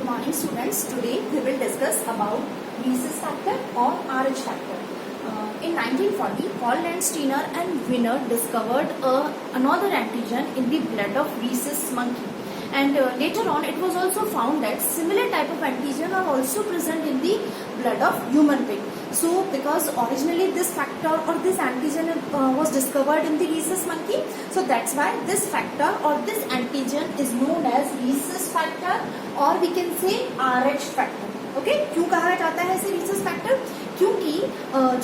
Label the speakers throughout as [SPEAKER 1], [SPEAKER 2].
[SPEAKER 1] morning students. Today we will discuss about rhesus factor or RH factor. In 1940, Paul Landsteiner and Wiener discovered another antigen in the blood of rhesus monkey, and later on it was also found that similar type of antigen are also present in the blood of human being. So because originally this factor or this antigen was discovered in the rhesus monkey, so that's why this factor or this antigen is known as rhesus factor or we can say RH factor. Okay क्यों कहा जाता है इसे rhesus factor? क्योंकि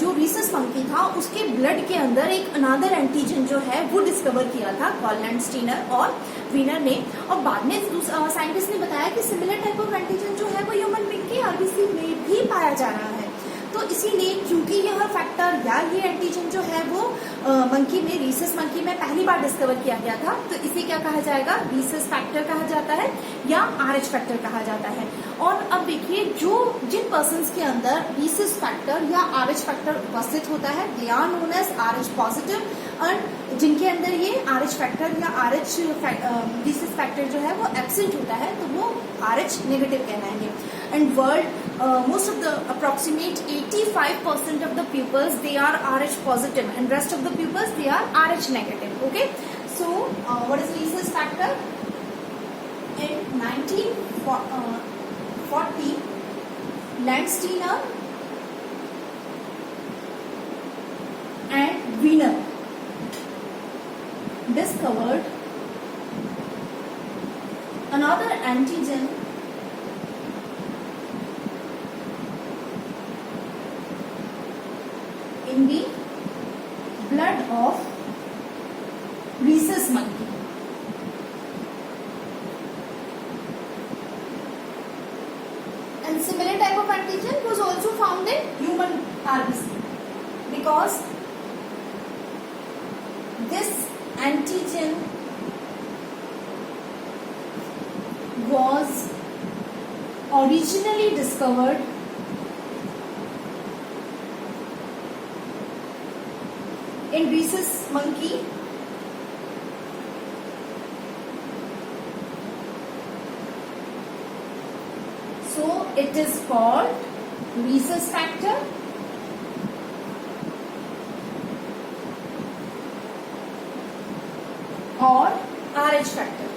[SPEAKER 1] जो rhesus monkey था उसके blood के अंदर एक अनदर एंटीजन जो है वो डिस्कवर किया था पॉल लैंडस्टीनर और वीनर ने, और बाद में साइंटिस्ट ने बताया कि सिमिलर टाइप ऑफ एंटीजन जो है वो ह्यूमन बीइंग के आरबीसी में भी पाया जा रहा है. तो इसीलिए क्योंकि यह फैक्टर या ये एंटीजन जो है वो मंकी में rhesus मंकी में पहली बार डिस्कवर किया गया था, तो इसे क्या कहा जाएगा? rhesus फैक्टर कहा जाता है या RH फैक्टर कहा जाता है. और अब देखिए जिन पर्सन्स के अंदर rhesus फैक्टर या RH फैक्टर उपस्थित होता है they are known as RH positive, और जिनके अंदर ये RH फैक्टर या rhesus फैक्टर जो है वो एब्सेंट होता है तो वो RH नेगेटिव कहलाएंगे. And most of the approximate 85% of the pupils they are RH positive and rest of the pupils they are RH negative. Okay, so what is rhesus factor? In 1940, Landsteiner and Wiener discovered another antigen in the blood of rhesus monkey. And similar type of antigen was also found in human RBC because this antigen was originally discovered in rhesus monkey so it is called rhesus factor or RH factor.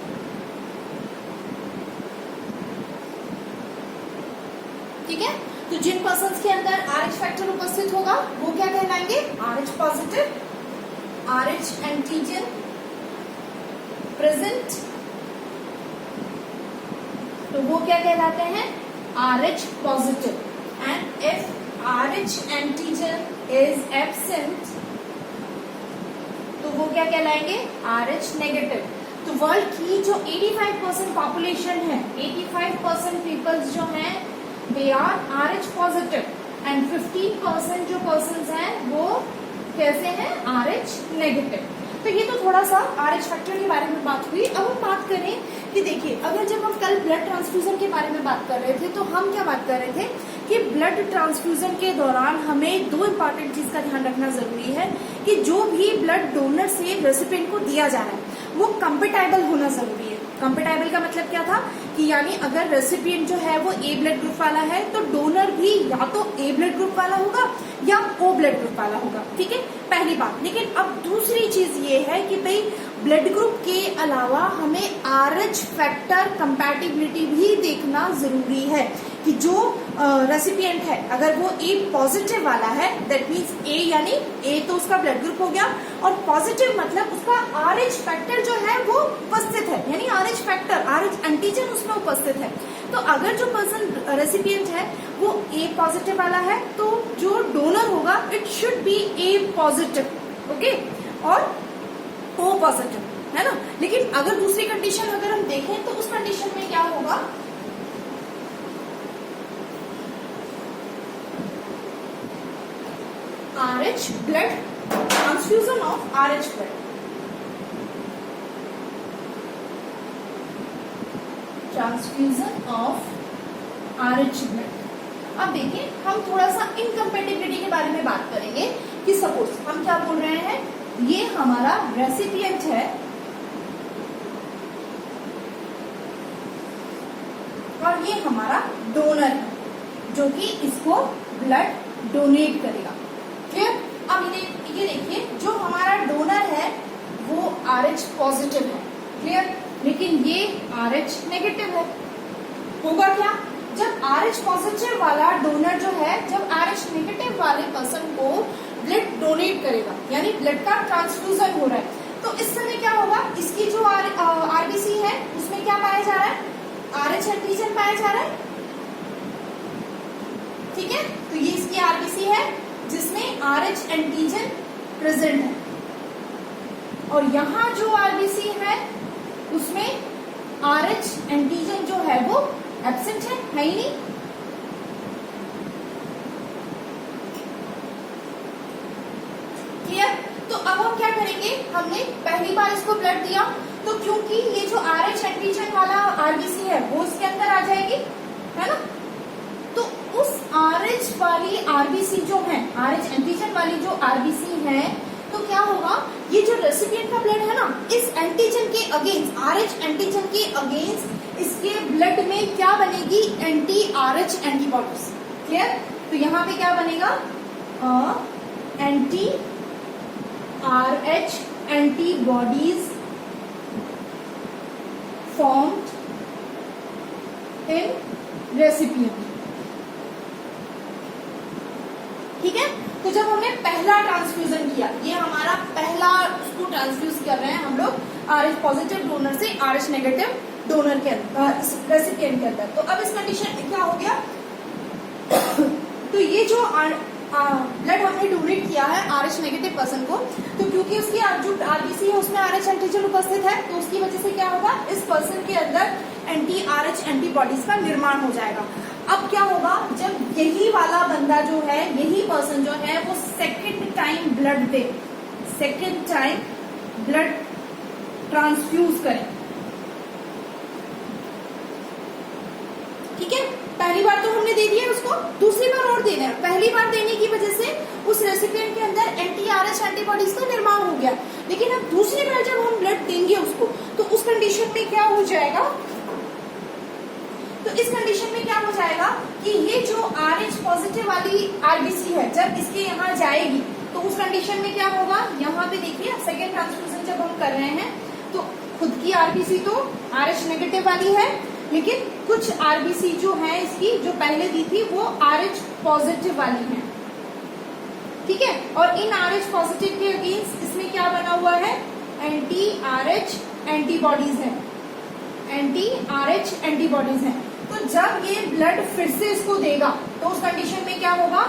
[SPEAKER 1] ठीक है, तो जिन persons के अंदर RH factor उपस्थित होगा वो क्या कहलाएंगे? RH positive, RH antigen present, तो वो क्या कहलाते हैं? RH positive. And if RH antigen is absent तो वो क्या कहलाएंगे? RH negative. तो वर्ल्ड की जो 85% पॉपुलेशन है, 85% पीपल्स जो हैं they are RH positive and 15% जो persons हैं वो कैसे हैं? RH negative. तो ये तो थोड़ा सा RH फैक्टर के बारे में बात हुई. अब हम बात करें कि देखिए अगर जब हम कल ब्लड ट्रांसफ्यूजन के बारे में बात कर रहे थे तो हम क्या बात कर रहे थे कि ब्लड ट्रांसफ्यूजन के दौरान हमें दो इंपॉर्टेंट चीज का ध्यान रखना जरूरी है कि जो भी ब्लड डोनर से रेसिपिएंट को दिया जा रहा है वो कंपेटेबल होना जरूरी है. कंपेटेबल का मतलब क्या था कि यानी अगर रेसिपिएंट जो है वो ए ब्लड ग्रुप वाला है तो डोनर भी या तो ए ब्लड ग्रुप वाला होगा या ओ ब्लड ग्रुप वाला होगा. ठीक है, पहली बात. लेकिन अब दूसरी चीज ये है कि भाई ब्लड ग्रुप के अलावा हमें RH फैक्टर कंपैटिबिलिटी भी देखना जरूरी है कि जो रेसिपिएंट है अगर वो ए पॉजिटिव वाला है दैट मीन्स ए यानी ए तो उसका ब्लड ग्रुप हो गया, और पॉजिटिव मतलब उसका RH फैक्टर जो है वो उपस्थित है, यानी RH फैक्टर RH एंटीजन उसमें उपस्थित है. तो अगर जो पर्सन रेसिपिएंट है वो ए पॉजिटिव वाला है तो जो डोनर होगा it should be A positive. Okay, और ओ पॉजिटिव है ना. लेकिन अगर दूसरी कंडीशन अगर हम देखें तो उस कंडीशन में क्या होगा? RH blood transfusion of RH blood. Transfusion of RH blood. अब देखिए हम थोड़ा सा इनकम्पेटिबिलिटी के बारे में बात करेंगे कि सपोज हम क्या बोल रहे हैं, ये हमारा रेसिपिएंट है और ये हमारा डोनर है जो कि इसको ब्लड डोनेट करेगा। क्लियर? अब ये देखिए, जो हमारा डोनर है वो RH पॉजिटिव है। क्लियर? लेकिन ये RH नेगेटिव है। होगा क्या? जब RH पॉजिटिव वाला डोनर जो है, जब RH नेगेटिव वाले पर्सन को ब्लड डोनेट करेगा, यानी ब्लड का ट्रांसफ्यूजन हो रहा है, तो इस समय क्या होगा, इसकी जो RBC है उसमें क्या पाया जा रहा है, RH एंटीजन पाया जा रहा है। ठीक है, तो ये इसकी RBC है जिसमें RH एंटीजन प्रेजेंट है, और यहां जो RBC है उसमें RH एंटीजन जो है वो एब्सेंट है ही नहीं। क्लियर? तो अब हम क्या करेंगे, हमने पहली बार इसको ब्लड दिया, तो क्योंकि ये जो RH एंटीजन वाला RBC है वो इसके अंदर आ जाएगी, है ना, तो उस RH वाली RBC जो है, RH एंटीजन वाली जो RBC है, तो क्या होगा, ये जो रेसिपिएंट का ब्लड है ना, इस एंटीजन के अगेंस्ट, RH एंटीजन के अगेंस्ट इसके ब्लड में क्या बनेगी, एंटी RH एंटीबॉडीज। क्लियर? तो यहाँ पे क्या बनेगा, anti RH antibodies formed in recipient. ठीक है, तो जब हमने पहला ट्रांसफ्यूजन किया, ये हमारा पहला उसको ट्रांसफ्यूज कर रहे हैं हम लोग RH पॉजिटिव डोनर से RH नेगेटिव डोनर के अंदर, रेसिपिएंट के अंदर। तो अब इस कंडीशन में क्या हो गया, तो ये जो ब्लड हमने डोनेट किया है RH नेगेटिव पर्सन को, तो क्योंकि उसकी जो RBC है उसमें RH एंटीजन उपस्थित है, तो उसकी वजह से क्या होगा, इस पर्सन के अंदर एंटी RH एंटीबॉडीज का निर्माण हो जाएगा। अब क्या होगा, जब यही वाला बंदा जो है, यही पर्सन जो है वो सेकेंड टाइम ब्लड दे, सेकेंड टाइम ब्लड ट्रांसफ्यूज करे। ठीक है, पहली बार तो हमने दे दिया उसको, दूसरी बार और देना है। पहली बार देने की वजह से उस रेसिपिएंट के अंदर एंटी RH एंटीबॉडीज का निर्माण हो गया, लेकिन अब दूसरी बार जब हम ब्लड देंगे उसको, तो उस कंडीशन में क्या हो जाएगा, तो इस कंडीशन में क्या हो जाएगा कि ये जो RH पॉजिटिव वाली RBC है, जब इसके यहाँ जाएगी, तो उस कंडीशन में क्या होगा, यहाँ पे देखिए सेकेंड ट्रांसफ्यूजन जब हम कर रहे हैं, तो खुद की RBC तो RH नेगेटिव वाली है, लेकिन कुछ RBC जो है इसकी, जो पहले दी थी, वो RH पॉजिटिव वाली है। ठीक है, और इन RH पॉजिटिव के अगेंस्ट इसमें क्या बना हुआ है, एंटी RH एंटीबॉडीज है, एंटी RH एंटीबॉडीज है। तो जब ये ब्लड फिर से इसको देगा, तो उस कंडीशन में क्या होगा,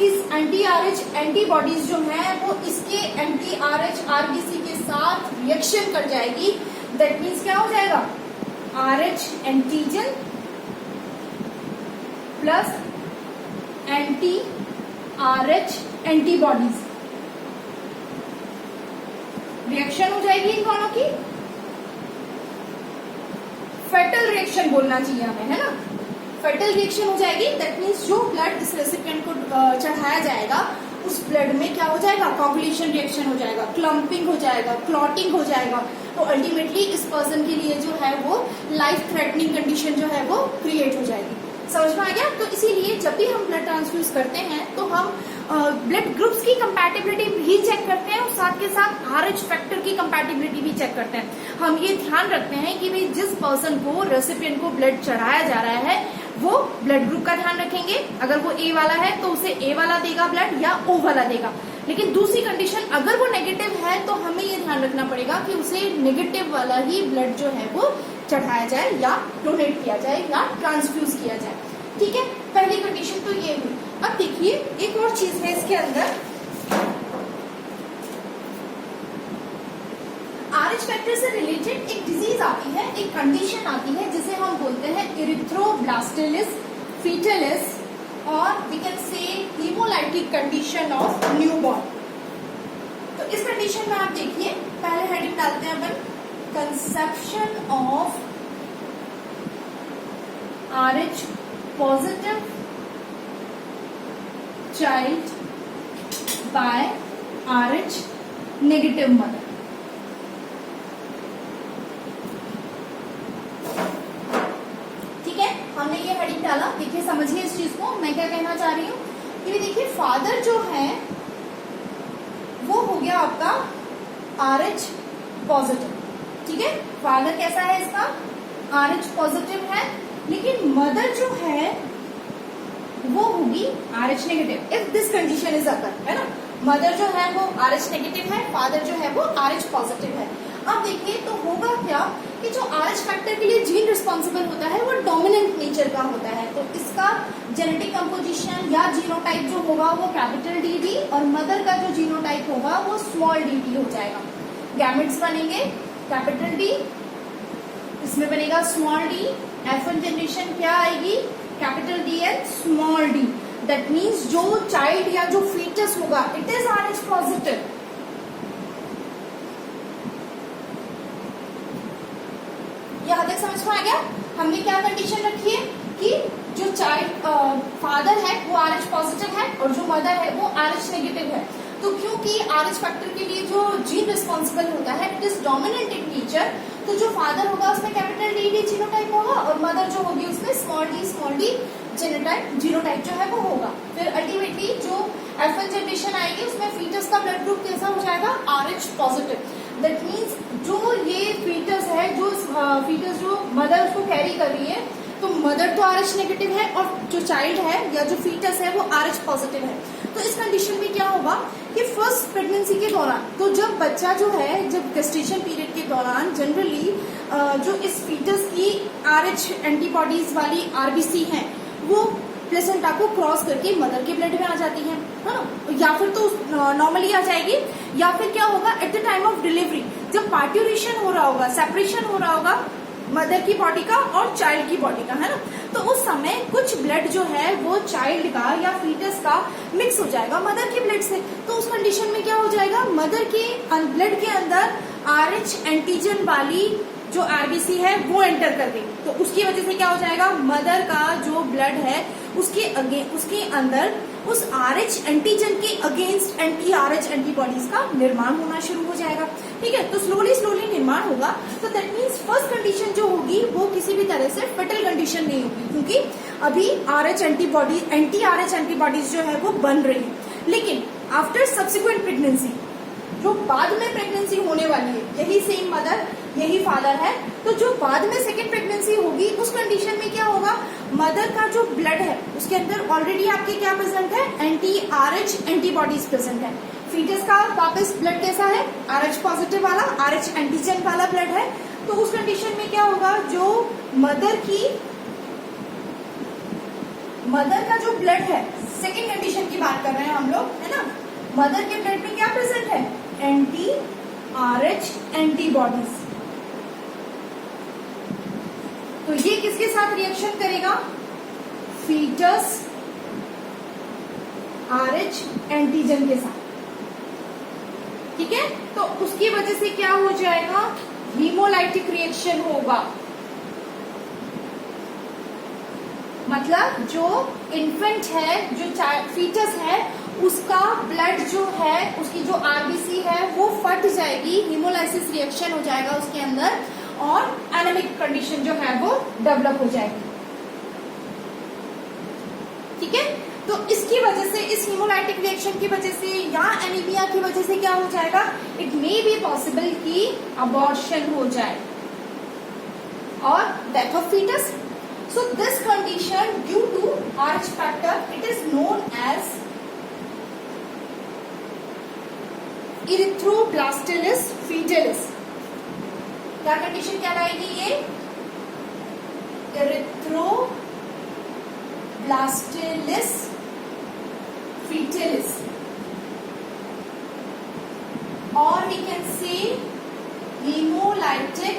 [SPEAKER 1] इस एंटी RH एंटीबॉडीज जो है वो इसके एंटी RH RBC के साथ रिएक्शन कर जाएगी। दैट मीन्स क्या हो जाएगा, RH antigen plus anti RH antibodies, reaction हो जाएगी इन दोनों की, फेटल रिएक्शन बोलना चाहिए हमें, है ना, फेटल रिएक्शन हो जाएगी। दैट मीन्स जो ब्लड इस रेसिपिएंट को चढ़ाया जाएगा, उस ब्लड में क्या हो जाएगा, कोगुलेशन रिएक्शन हो जाएगा, क्लम्पिंग हो जाएगा, क्लॉटिंग हो जाएगा, तो अल्टीमेटली इस पर्सन के लिए जो है वो लाइफ थ्रेटनिंग कंडीशन जो है वो क्रिएट हो जाएगी। समझ में आ गया? तो इसीलिए जब भी हम ब्लड ट्रांसफ्यूज करते हैं तो हम ब्लड ग्रुप्स की कंपैटिबिलिटी भी चेक करते हैं और साथ के साथ RH फैक्टर की कंपैटिबिलिटी भी चेक करते हैं। हम ये ध्यान रखते हैं कि भाई जिस पर्सन को, रेसिपिएंट को ब्लड चढ़ाया जा रहा है, वो ब्लड ग्रुप का ध्यान रखेंगे। अगर वो A वाला है तो उसे A वाला देगा ब्लड या O वाला देगा। लेकिन दूसरी कंडीशन, अगर वो नेगेटिव है तो हमें ये ध्यान रखना पड़ेगा कि उसे नेगेटिव वाला ही ब्लड जो है वो चढ़ाया जाए या डोनेट किया जाए या ट्रांसफ्यूज किया जाए। ठीक है, पहली कंडीशन तो ये हुई। अब देखिए एक और चीज है इसके अंदर, RH फैक्टर से रिलेटेड एक डिजीज आती है, एक कंडीशन आती है जिसे हम बोलते हैं इरिथ्रोब्लास्टिलिस फीटलिस, और we can say hemolytic condition of newborn. तो इस कंडीशन में आप देखिए, पहले हेडिंग डालते हैं अपन, conception of RH positive child by RH negative mother. ठीक है, हम हेडिंग डाला, देखिए समझिए इस चीज को मैं क्या कहना चाह रही हूँ कि देखिए फादर जो है वो हो गया आपका RH पॉजिटिव, ठीक है। फादर कैसा है इसका, RH पॉजिटिव है, लेकिन मदर जो है वो होगी RH negative if this condition is occur, है ना। मदर जो है वो RH नेगेटिव है, फादर जो है वो RH पॉजिटिव है। अब देखिए तो होगा क्या कि जो RH फैक्टर के लिए जीन रिस्पॉन्सिबल होता है वो डोमिनेंट नेचर का होता है, तो इसका जेनेटिक कंपोजिशन या जीनोटाइप जो होगा वो कैपिटल DD और मदर का जो जीनोटाइप होगा वो स्मॉल dd हो जाएगा। गैमेट्स बनेंगे कैपिटल D, इसमें बनेगा स्मॉल d, F1 जनरेशन क्या आएगी capital D and small d। That means जो चाइल्ड या जो फीटस होगा इट इज RH पॉजिटिव। यहां तक समझ में आ गया। हमने क्या कंडीशन रखी है कि जो चाइल्ड फादर है वो RH पॉजिटिव है और जो मदर है वो RH नेगेटिव है। तो क्योंकि RH फैक्टर के लिए जो जीन रिस्पॉन्सिबल होता है it is dominant in nature, तो जो फादर होगा उसमें कैपिटल DD जीनोटाइप होगा और मदर जो होगी उसमें स्मॉल d जीनोटाइप जो है वो होगा। फिर अल्टीमेटली जो F1 जनरेशन आएगी उसमें फीटस का ब्लड ग्रुप कैसा हो जाएगा RH पॉजिटिव। दैट मीन्स जो ये फीटस है, जो फीटस जो मदर उसको कैरी कर रही है, तो मदर तो RH नेगेटिव है और जो चाइल्ड है या जो फीटस है वो RH पॉजिटिव है। तो इस कंडीशन में क्या होगा कि फर्स्ट प्रेगनेंसी के दौरान, तो जब बच्चा जो है जब गेस्टेशन पीरियड के दौरान जनरली जो इस फीटस की RH एंटीबॉडीज वाली RBC है वो प्लेसेंटा को क्रॉस करके मदर के ब्लड में आ जाती है ना, या फिर तो नॉर्मली आ जाएगी, या फिर क्या होगा at the time of delivery जब पार्ट्यूरेशन हो रहा होगा, सेपरेशन हो रहा होगा मदर की बॉडी का और चाइल्ड की बॉडी का, है ना, तो उस समय कुछ ब्लड जो है वो चाइल्ड का या फीटस का मिक्स हो जाएगा मदर के ब्लड से। तो उस कंडीशन में क्या हो जाएगा, मदर के ब्लड के अंदर RH एंटीजन वाली जो RBC है वो एंटर कर गई, तो उसकी वजह से क्या हो जाएगा, मदर का जो ब्लड है उसके अंदर उस RH एंटीजन के अगेंस्ट anti-RH एंटीबॉडीज का निर्माण होना शुरू हो जाएगा। ठीक है, तो स्लोली निर्माण होगा। तो दैट मीन्स फर्स्ट कंडीशन जो होगी वो किसी भी तरह से फेटल कंडीशन नहीं होगी, क्योंकि अभी RH एंटीबॉडी anti-RH एंटीबॉडीज जो है वो बन रही है। लेकिन आफ्टर सब्सिक्वेंट प्रेगनेंसी, जो बाद में प्रेगनेंसी होने वाली है, यही सेम मदर यही फादर है, तो जो बाद में सेकेंड प्रेगनेंसी होगी उस कंडीशन में क्या होगा, मदर का जो ब्लड है उसके अंदर ऑलरेडी आपके क्या प्रेजेंट है, anti-RH एंटीबॉडीज प्रेजेंट है। फीटस का वापस ब्लड कैसा है, RH पॉजिटिव वाला, RH एंटीजन वाला ब्लड है। तो उस कंडीशन में क्या होगा, जो मदर का जो ब्लड है, सेकेंड कंडीशन की बात कर रहे हैं हम लोग, है ना, मदर के ब्लड में क्या प्रेजेंट है, anti-RH एंटीबॉडीज। तो ये किसके साथ रिएक्शन करेगा, फीटस RH एंटीजन के साथ। ठीक है, तो उसकी वजह से क्या हो जाएगा, हीमोलाइटिक रिएक्शन होगा। मतलब जो इन्फेंट है, जो फीटस है, उसका ब्लड जो है, उसकी जो RBC है वो फट जाएगी, हीमोलाइसिस रिएक्शन हो जाएगा उसके अंदर और एनेमिक कंडीशन जो है वो डेवलप हो जाएगी। ठीक है, तो इसकी वजह से, इस हीमोलाइटिक रिएक्शन की वजह से या एनीमिया की वजह से क्या हो जाएगा, इट मे बी पॉसिबल कि अबॉर्शन हो जाए और death of foetus. So this condition due to RH factor it is known as erythroblastosis fetalis. क्या कंडीशन कहलाएगी ये, इरिथ्रोब्लास्टिलिस फीटलिस, और we can say hemolytic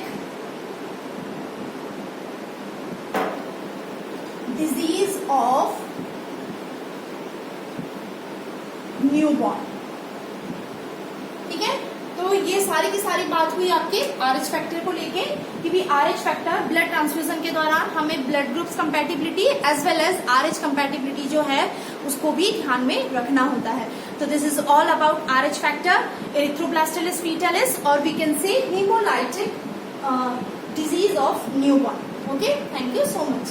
[SPEAKER 1] disease of newborn. ठीक है, तो ये सारी की सारी बात हुई आपके RH फैक्टर को लेके कि भी RH फैक्टर ब्लड ट्रांसफ्यूजन के दौरान हमें blood groups compatibility as well as RH compatibility जो है उसको भी ध्यान में रखना होता है। तो this is all about RH factor, erythroblastosis fetalis, और we can say hemolytic disease of newborn. Okay, thank you so much.